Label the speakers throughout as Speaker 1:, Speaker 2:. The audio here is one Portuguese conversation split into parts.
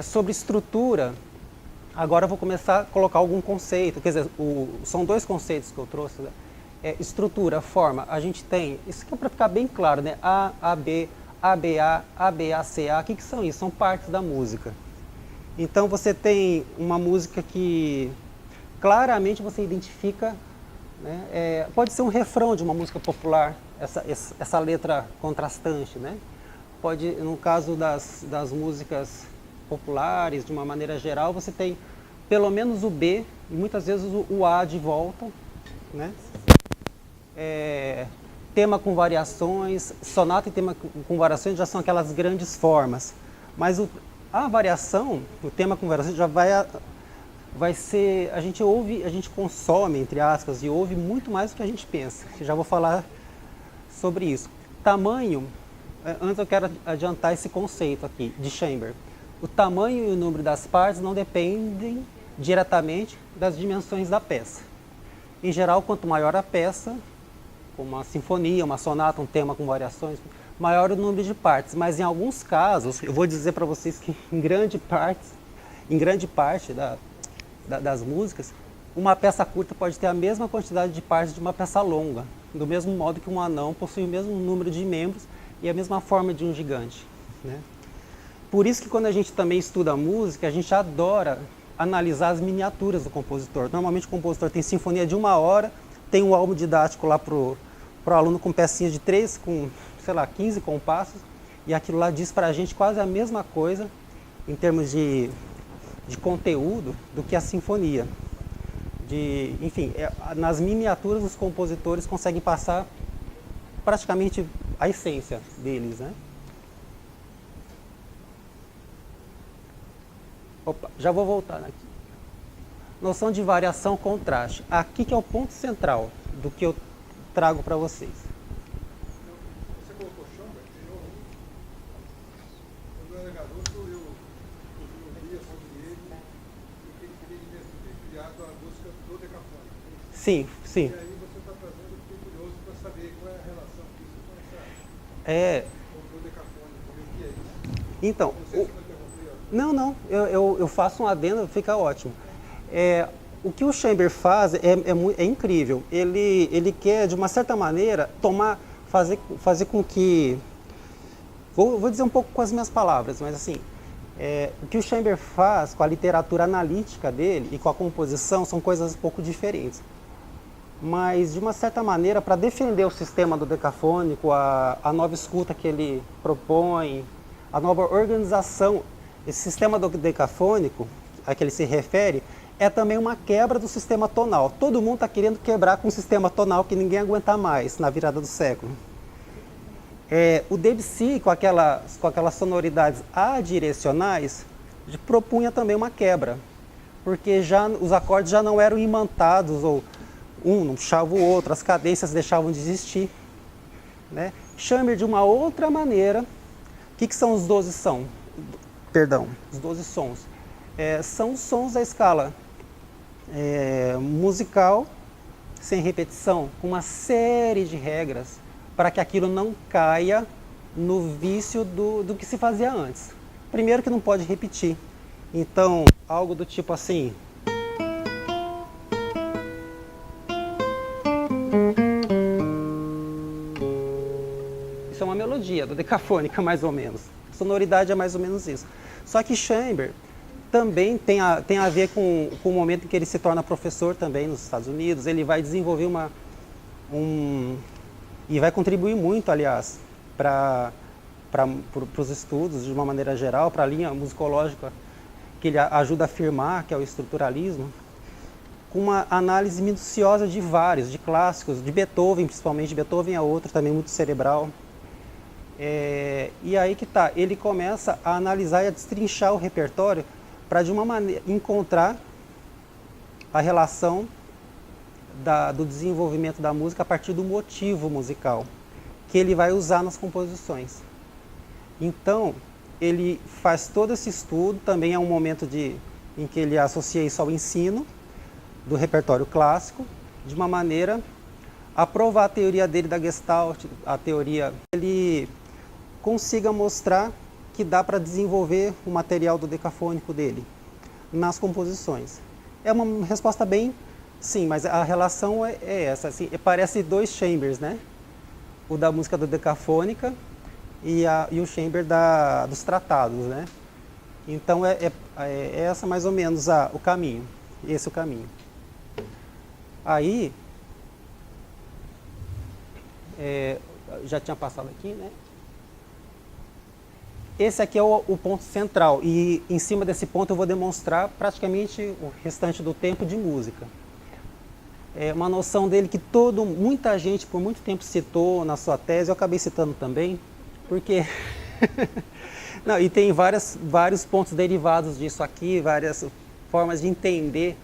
Speaker 1: Sobre estrutura, agora eu vou começar a colocar algum conceito, quer dizer, são dois conceitos que eu trouxe, né? Estrutura, forma, a gente tem, isso aqui é para ficar bem claro, né? A, AB, ABA, ABACA, o que são isso? São partes da música. Então você tem uma música que claramente você identifica, né? Pode ser um refrão de uma música popular, essa letra contrastante, né? Pode, no caso das músicas populares, de uma maneira geral, você tem pelo menos o B e muitas vezes o A de volta, né? Tema com variações, sonata e tema com variações já são aquelas grandes formas, mas a variação, o tema com variações já vai ser, a gente consome, entre aspas, e ouve muito mais do que a gente pensa. Eu já vou falar sobre isso. Tamanho, antes eu quero adiantar esse conceito aqui de Chamber. O tamanho e o número das partes não dependem diretamente das dimensões da peça. Em geral, quanto maior a peça, como uma sinfonia, uma sonata, um tema com variações, maior o número de partes. Mas em alguns casos, eu vou dizer para vocês que em grande parte das músicas, uma peça curta pode ter a mesma quantidade de partes de uma peça longa, do mesmo modo que um anão possui o mesmo número de membros e a mesma forma de um gigante, né? Por isso que quando a gente também estuda música, a gente adora analisar as miniaturas do compositor. Normalmente o compositor tem sinfonia de 1 hora, tem um álbum didático lá pro aluno com pecinhas de 3, com, sei lá, 15 compassos, e aquilo lá diz pra gente quase a mesma coisa em termos de conteúdo do que a sinfonia. Enfim, nas miniaturas os compositores conseguem passar praticamente a essência deles, né? Opa, já vou voltar aqui. Noção de variação, contraste. Aqui que é o ponto central do que eu trago para vocês.
Speaker 2: Você colocou Chamber? Quando eu era garoto, eu ouvia sobre ele e que ele queria ter criado a música do Decafônico.
Speaker 1: Sim, sim.
Speaker 2: E aí você está trazendo, eu fiquei curioso para saber qual é a relação disso com essa do Decafônico, o que é isso?
Speaker 1: Então,
Speaker 2: Não sei se eu interrompi.
Speaker 1: não, eu faço um adendo, fica ótimo. O que o Chamber faz é incrível. Ele quer, de uma certa maneira, fazer com que... Vou dizer um pouco com as minhas palavras, mas assim, o que o Chamber faz com a literatura analítica dele e com a composição são coisas um pouco diferentes. Mas, de uma certa maneira, para defender o sistema do decafônico, a nova escuta que ele propõe, a nova organização, esse sistema do decafônico a que ele se refere, é também uma quebra do sistema tonal. Todo mundo está querendo quebrar com um sistema tonal que ninguém aguenta mais na virada do século. O Debussy, com aquelas sonoridades adirecionais, propunha também uma quebra, porque os acordes já não eram imantados, ou um não puxava o outro, as cadências deixavam de existir, né? Chamber de uma outra maneira. O que são os 12 sons? Os 12 sons. São os sons da escala musical, sem repetição, com uma série de regras, para que aquilo não caia no vício do que se fazia antes. Primeiro que não pode repetir. Então, algo do tipo assim... Isso é uma melodia do decafônica, mais ou menos. A sonoridade é mais ou menos isso. Só que Chamber também tem a ver com o momento em que ele se torna professor também nos Estados Unidos. Ele vai desenvolver e vai contribuir muito, aliás, para os estudos de uma maneira geral, para a linha musicológica que ele ajuda a afirmar, que é o estruturalismo, com uma análise minuciosa de vários, de clássicos, de Beethoven principalmente. Beethoven é outro também muito cerebral. E aí que tá, ele começa a analisar e a destrinchar o repertório para, de uma maneira, encontrar a relação do desenvolvimento da música a partir do motivo musical que ele vai usar nas composições. Então, ele faz todo esse estudo, também é um momento em que ele associa isso ao ensino do repertório clássico, de uma maneira a provar a teoria dele da Gestalt, a teoria, ele consiga mostrar que dá para desenvolver o material do decafônico dele nas composições? É uma resposta bem sim, mas a relação é essa, assim, parece dois chambers, né? O da música do decafônica e o chamber dos tratados, né? Então é essa mais ou menos o caminho, esse é o caminho. Aí, já tinha passado aqui, né? Esse aqui é o ponto central e em cima desse ponto eu vou demonstrar praticamente o restante do tempo de música. É uma noção dele que muita gente por muito tempo citou na sua tese, eu acabei citando também, porque... Não, e tem vários pontos derivados disso aqui, várias formas de entender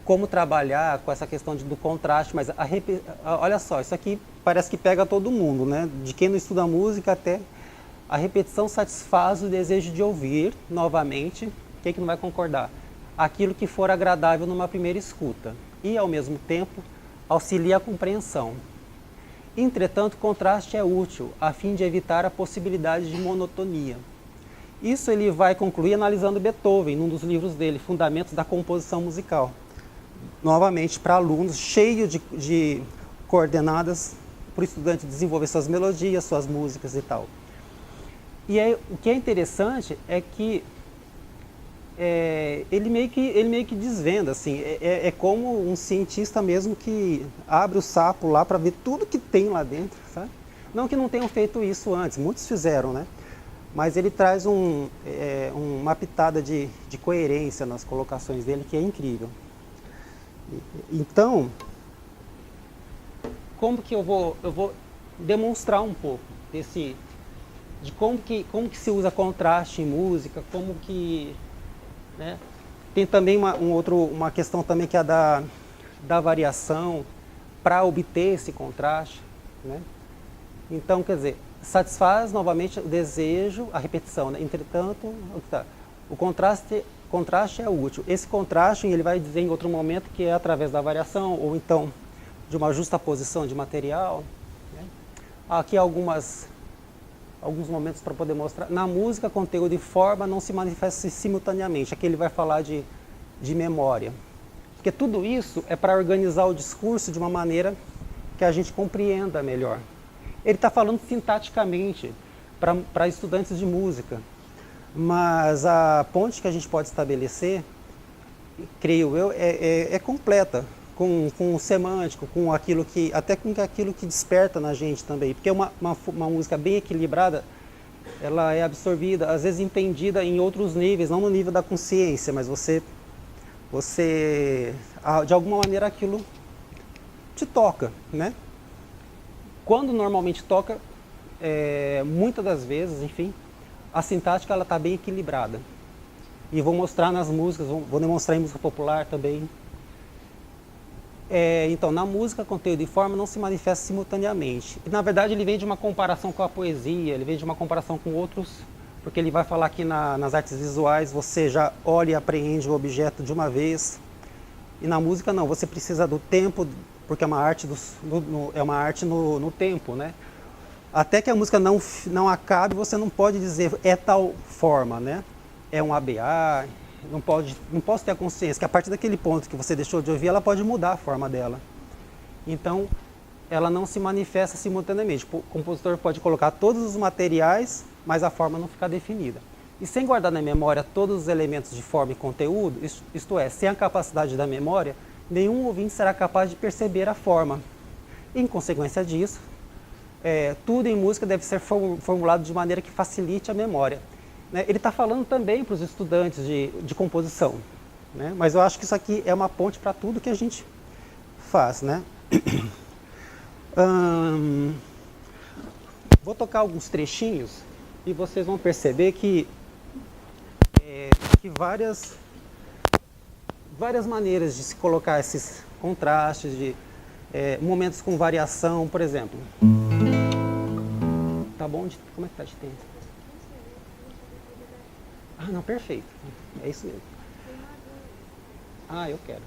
Speaker 1: como trabalhar com essa questão do contraste, mas olha só, isso aqui parece que pega todo mundo, né? De quem não estuda música até a repetição satisfaz o desejo de ouvir novamente, quem que não vai concordar? Aquilo que for agradável numa primeira escuta e, ao mesmo tempo, auxilia a compreensão. Entretanto, o contraste é útil a fim de evitar a possibilidade de monotonia. Isso ele vai concluir analisando Beethoven, num dos livros dele, Fundamentos da Composição Musical. Novamente, para alunos, cheio de coordenadas para o estudante desenvolver suas melodias, suas músicas e tal. E aí, o que é interessante é que ele meio que desvenda, assim, é como um cientista mesmo que abre o sapo lá para ver tudo que tem lá dentro, sabe? Não que não tenham feito isso antes, muitos fizeram, né? Mas ele traz uma pitada de coerência nas colocações dele que é incrível. Então, como que eu vou demonstrar um pouco de como que se usa contraste em música, como que, né? Tem também uma questão também que é da variação para obter esse contraste, né? Então, quer dizer, satisfaz novamente o desejo, a repetição, né? Entretanto, o contraste é útil. Esse contraste ele vai dizer em outro momento que é através da variação ou então de uma justaposição de material, né? Aqui alguns momentos para poder mostrar. Na música, conteúdo e forma não se manifestam simultaneamente. Aqui ele vai falar de memória. Porque tudo isso é para organizar o discurso de uma maneira que a gente compreenda melhor. Ele está falando sintaticamente para estudantes de música. Mas a ponte que a gente pode estabelecer, creio eu, é completa. Com o semântico, até com aquilo que desperta na gente também. Porque uma música bem equilibrada, ela é absorvida, às vezes entendida em outros níveis, não no nível da consciência, mas você de alguma maneira aquilo te toca, né? Quando normalmente toca, muitas das vezes, enfim, a sintática está bem equilibrada. E vou mostrar nas músicas, vou demonstrar em música popular também. Então, na música, conteúdo e forma não se manifestam simultaneamente. E, na verdade, ele vem de uma comparação com a poesia, ele vem de uma comparação com outros, porque ele vai falar que nas artes visuais você já olha e apreende o objeto de uma vez. E na música não, você precisa do tempo, porque é uma arte, no tempo, né? Até que a música não acabe, você não pode dizer é tal forma, né? É um ABA... Não posso ter a consciência que a partir daquele ponto que você deixou de ouvir, ela pode mudar a forma dela. Então, ela não se manifesta simultaneamente. O compositor pode colocar todos os materiais, mas a forma não fica definida. E sem guardar na memória todos os elementos de forma e conteúdo, isto é, sem a capacidade da memória, nenhum ouvinte será capaz de perceber a forma. Em consequência disso, tudo em música deve ser formulado de maneira que facilite a memória. Ele está falando também para os estudantes de composição, né? Mas eu acho que isso aqui é uma ponte para tudo que a gente faz, né? Vou tocar alguns trechinhos e vocês vão perceber que várias maneiras de se colocar esses contrastes, de momentos com variação, por exemplo. Tá bom? Como é que tá de tempo? Ah, não, perfeito. É isso mesmo. Ah, eu quero.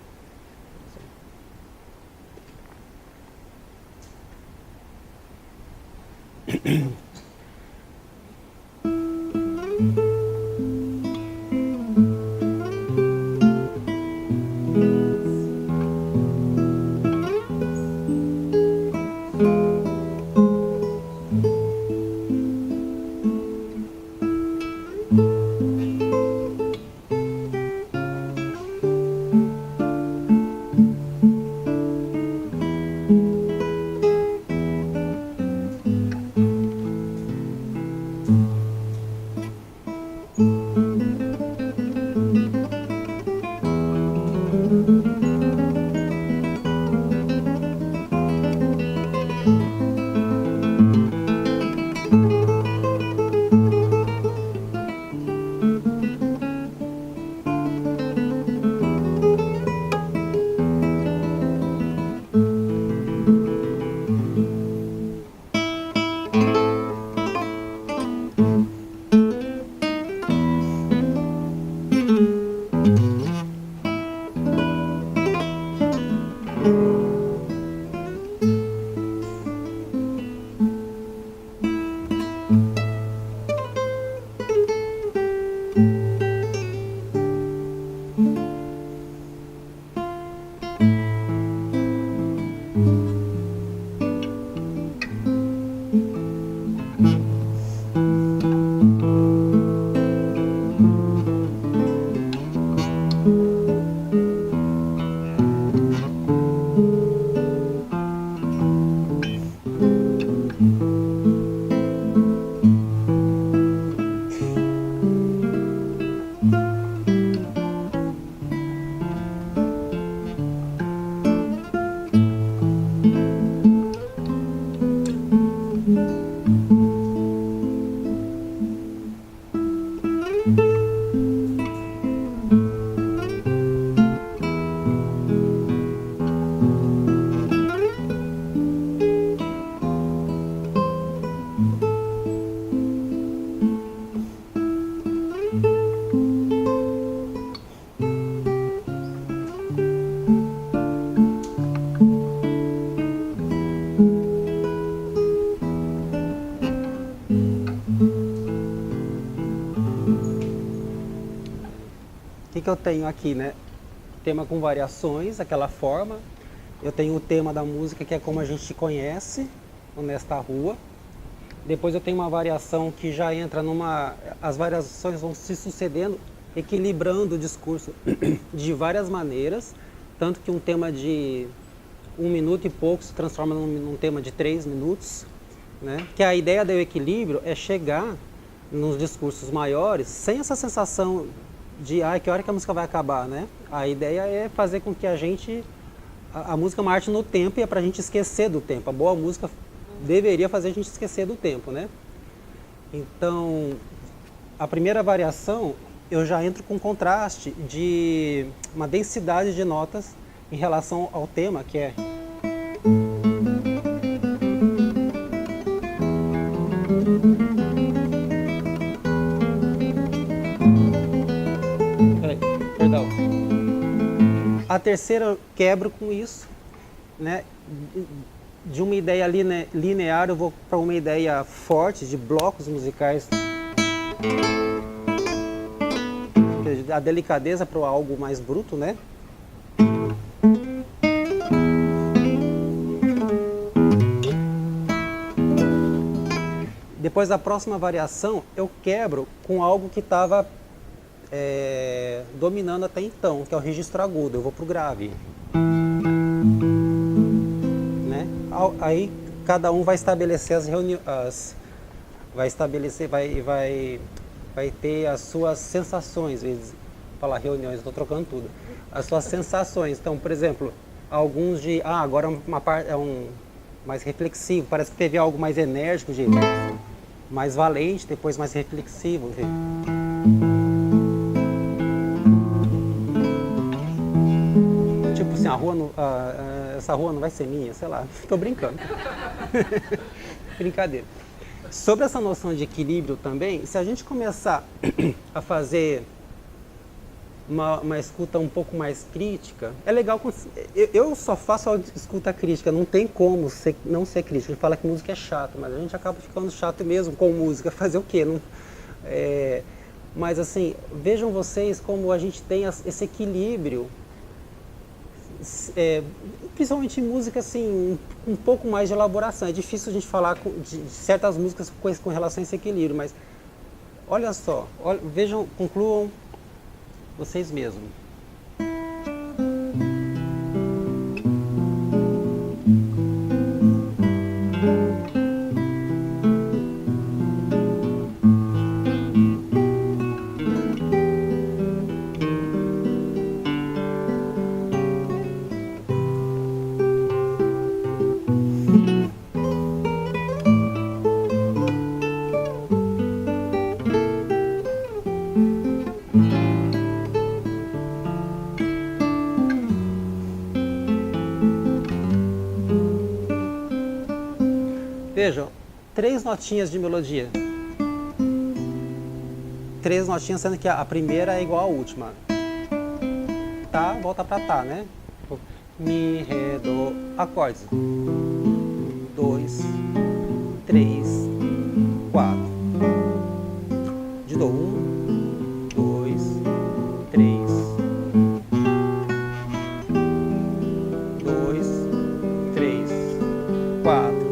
Speaker 1: que eu tenho aqui, né? Tema com variações, aquela forma. Eu tenho o tema da música, que é como a gente conhece, o Nesta Rua. Depois eu tenho uma variação que já entra numa... As variações vão se sucedendo, equilibrando o discurso de várias maneiras, tanto que um tema de 1 minuto e pouco se transforma num tema de 3 minutos, né? Que a ideia do equilíbrio é chegar nos discursos maiores sem essa sensação de que hora que a música vai acabar, né? A ideia é fazer com que a gente... A música é uma arte no tempo e é pra gente esquecer do tempo. A boa música deveria fazer a gente esquecer do tempo, né? Então, a primeira variação, eu já entro com contraste de uma densidade de notas em relação ao tema, que é... Perdão. A terceira eu quebro com isso, né? De uma ideia linear eu vou para uma ideia forte de blocos musicais. A delicadeza para algo mais bruto, né? Depois da próxima variação, eu quebro com algo que estava dominando até então, que é o registro agudo. Eu vou para o grave. Né? Aí cada um vai estabelecer as reuniões, vai ter as suas sensações. Falar reuniões, estou trocando tudo. As suas sensações. Então, por exemplo, alguns de agora uma parte é mais reflexivo. Parece que teve algo mais enérgico, mais valente, depois mais reflexivo. Tipo assim, essa rua não vai ser minha, sei lá, estou brincando. Brincadeira. Sobre essa noção de equilíbrio também, se a gente começar a fazer uma escuta um pouco mais crítica, é legal. Eu só faço a escuta crítica, não tem como não ser crítico. A gente fala que música é chata, mas a gente acaba ficando chato mesmo com música. Fazer o quê? Mas assim, vejam vocês como a gente tem esse equilíbrio, principalmente em música assim, um pouco mais de elaboração. É difícil a gente falar de certas músicas com relação a esse equilíbrio, mas olha só, vejam, concluam vocês mesmos. Vejam, 3 notinhas de melodia. 3 notinhas, sendo que a primeira é igual à última. Tá, volta pra tá, né? Mi, ré, dó, acordes. 2, 3, 4. De novo. 1, 2, 3. 2, 3, 4.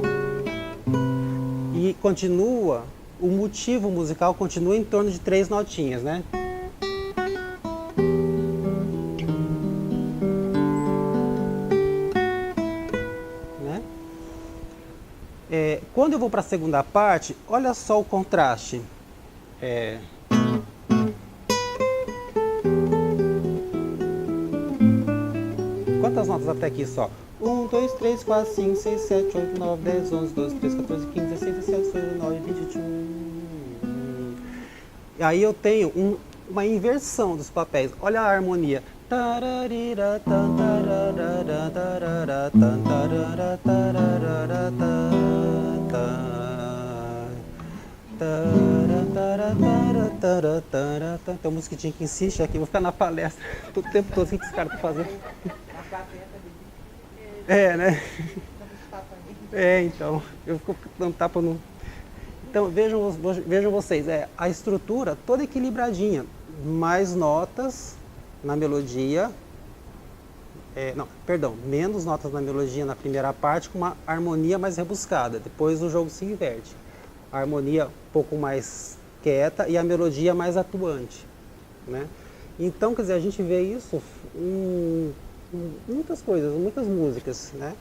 Speaker 1: E continua, o motivo musical continua em torno de 3 notinhas, né? Quando eu vou para a segunda parte, olha só o contraste. Quantas notas até aqui só? 1, 2, 3, 4, 5, 6, 7, 8, 9, 10, 11, 12, 13, 14, 15, 16, 17, 18, 19, 20, 21. E aí eu tenho uma inversão dos papéis. Olha a harmonia. Tem um mosquitinho que insiste aqui, vou ficar na palestra todo o tempo todo, o que esse cara tá fazendo? Né? Então, eu fico dando tapa no... Então, vejam vocês, a estrutura toda equilibradinha, mais notas, na melodia, menos notas na melodia na primeira parte, com uma harmonia mais rebuscada. Depois o jogo se inverte. A harmonia um pouco mais quieta e a melodia mais atuante, né? Então, quer dizer, a gente vê isso em muitas coisas, muitas músicas, né?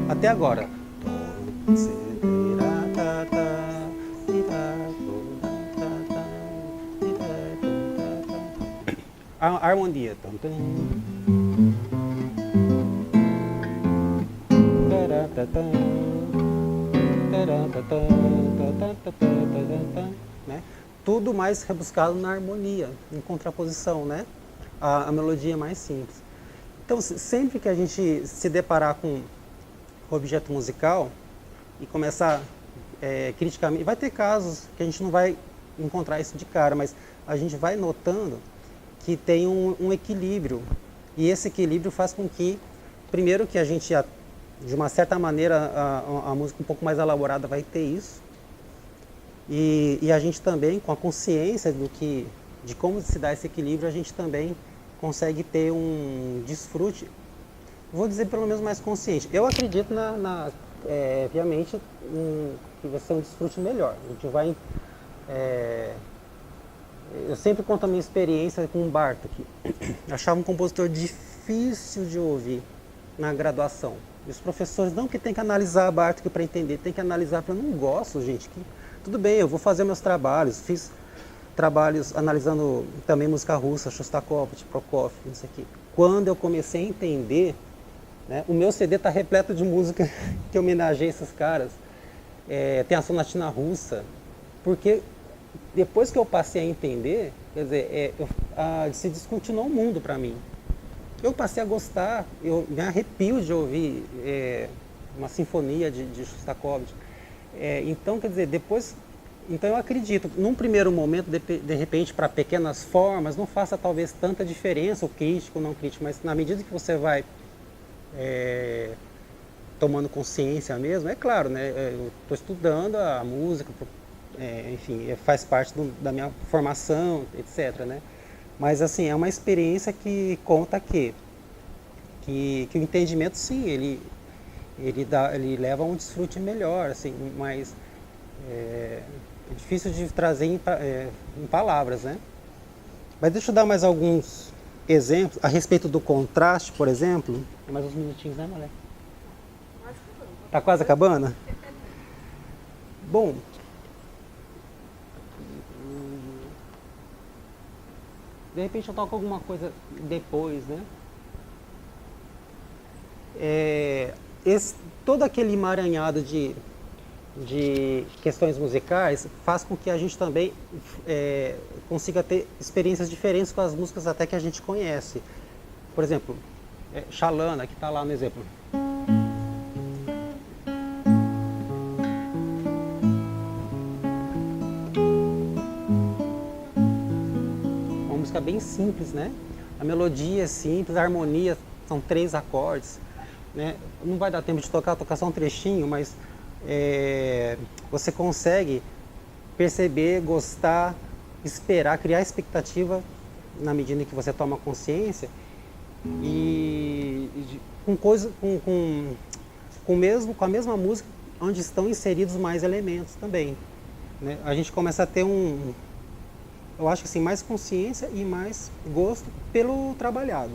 Speaker 1: Até agora. A harmonia. Né? Tudo mais rebuscado na harmonia, em contraposição, né? A melodia é mais simples. Então, sempre que a gente se deparar com o objeto musical e começar criticamente, vai ter casos que a gente não vai encontrar isso de cara, mas a gente vai notando que tem um equilíbrio, e esse equilíbrio faz com que, primeiro, que a gente, de uma certa maneira, a música um pouco mais elaborada vai ter isso, e a gente também, com a consciência de como se dá esse equilíbrio, a gente também consegue ter um desfrute, vou dizer pelo menos mais consciente. Eu acredito, obviamente, que vai ser um desfrute melhor. A gente vai... eu sempre conto a minha experiência com o Bartók. Eu achava um compositor difícil de ouvir na graduação. E os professores, não que tem que analisar Bartók para entender, tem que analisar. Eu não gosto, gente. Tudo bem, eu vou fazer meus trabalhos. Fiz trabalhos analisando também música russa, Shostakovich, Prokofiev, isso aqui. Quando eu comecei a entender, né, o meu CD está repleto de música que homenageia esses caras. Tem a sonatina russa, porque depois que eu passei a entender, quer dizer, se descontinuou o mundo para mim. Eu passei a gostar, eu me arrepio de ouvir uma sinfonia de Shostakovich. Então, quer dizer, depois... Então eu acredito, num primeiro momento, de repente, para pequenas formas, não faça talvez tanta diferença, o crítico, o não crítico, mas na medida que você vai tomando consciência mesmo, é claro, né? Eu estou estudando a música, enfim, faz parte da minha formação, etc., né? Mas, assim, é uma experiência que conta que o entendimento, sim, ele leva a um desfrute melhor, assim, mas é difícil de trazer em palavras, né? Mas deixa eu dar mais alguns exemplos a respeito do contraste, por exemplo. Tem mais uns minutinhos, né, Malé? Tá quase acabando? Bom, de repente eu toco alguma coisa depois, né? Todo aquele emaranhado de questões musicais faz com que a gente também consiga ter experiências diferentes com as músicas até que a gente conhece. Por exemplo, Xalana, que está lá no exemplo. Uma música bem simples, né? A melodia é simples, a harmonia são 3 acordes, né? Não vai dar tempo de tocar só um trechinho, mas você consegue perceber, gostar, esperar, criar expectativa na medida em que você toma consciência e com a mesma música onde estão inseridos mais elementos também, né? A gente começa a ter eu acho que assim, mais consciência e mais gosto pelo trabalhado.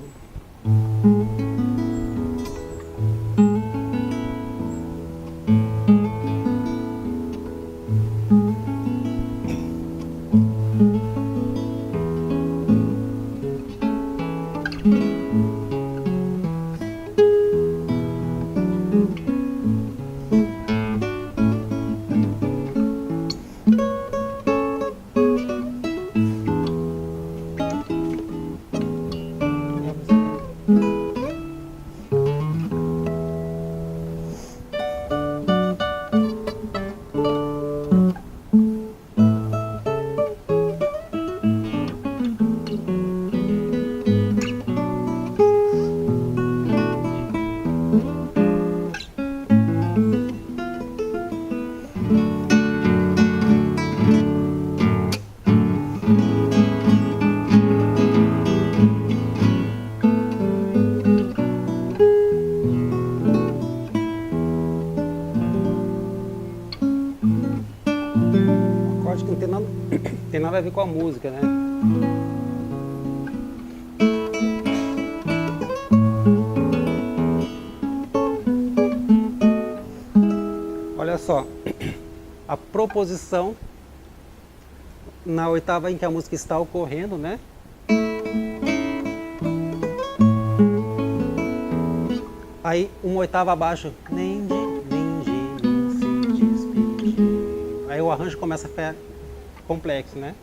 Speaker 1: nada a ver com a música, né? Olha só, a proposição na oitava em que a música está ocorrendo, né? Aí uma oitava abaixo, nem se despedir. Aí o arranjo começa a ficar complexo, né?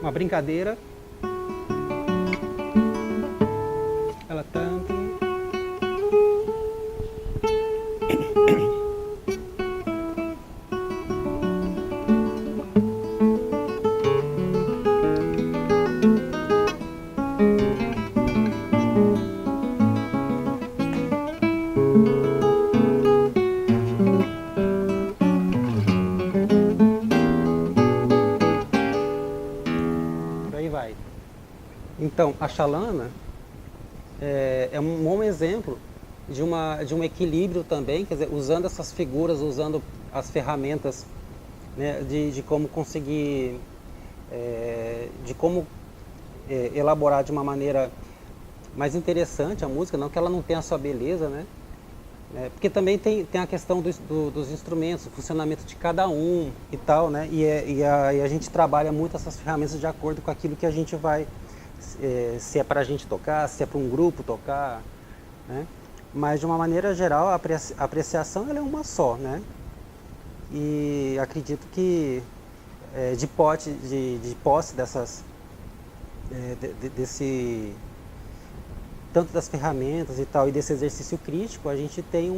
Speaker 1: Uma brincadeira. Ela tanto. Por aí vai. Então, a Xalana é um bom exemplo de um equilíbrio também, quer dizer, usando essas figuras, usando as ferramentas, né, de como conseguir, de como elaborar de uma maneira mais interessante a música, não que ela não tenha a sua beleza, né? Porque também tem a questão dos instrumentos, o funcionamento de cada um e tal, né? E a gente trabalha muito essas ferramentas de acordo com aquilo que a gente vai, se é para a gente tocar, se é para um grupo tocar, né? Mas de uma maneira geral a apreciação ela é uma só, né? E acredito que de posse dessas, desse tanto das ferramentas e tal, e desse exercício crítico, a gente tem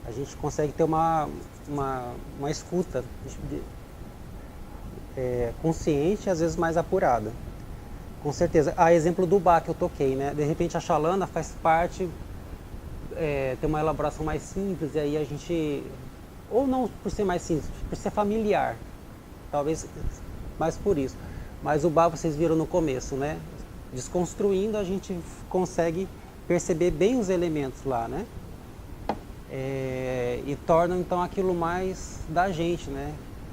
Speaker 1: a gente consegue ter uma escuta consciente e às vezes mais apurada. Com certeza. A exemplo do Bach que eu toquei, né? De repente a Xalana faz parte, tem uma elaboração mais simples, e aí a gente, ou não por ser mais simples, por ser familiar, talvez mais por isso. Mas o Bach vocês viram no começo, né? Desconstruindo, a gente consegue perceber bem os elementos lá, né? E torna então aquilo mais da gente, né?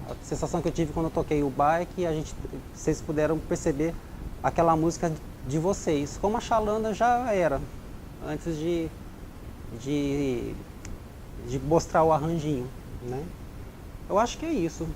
Speaker 1: A sensação que eu tive quando eu toquei o Bach é que vocês puderam perceber aquela música de vocês, como a Xalana já era, antes de mostrar o arranjinho, né? Eu acho que é isso.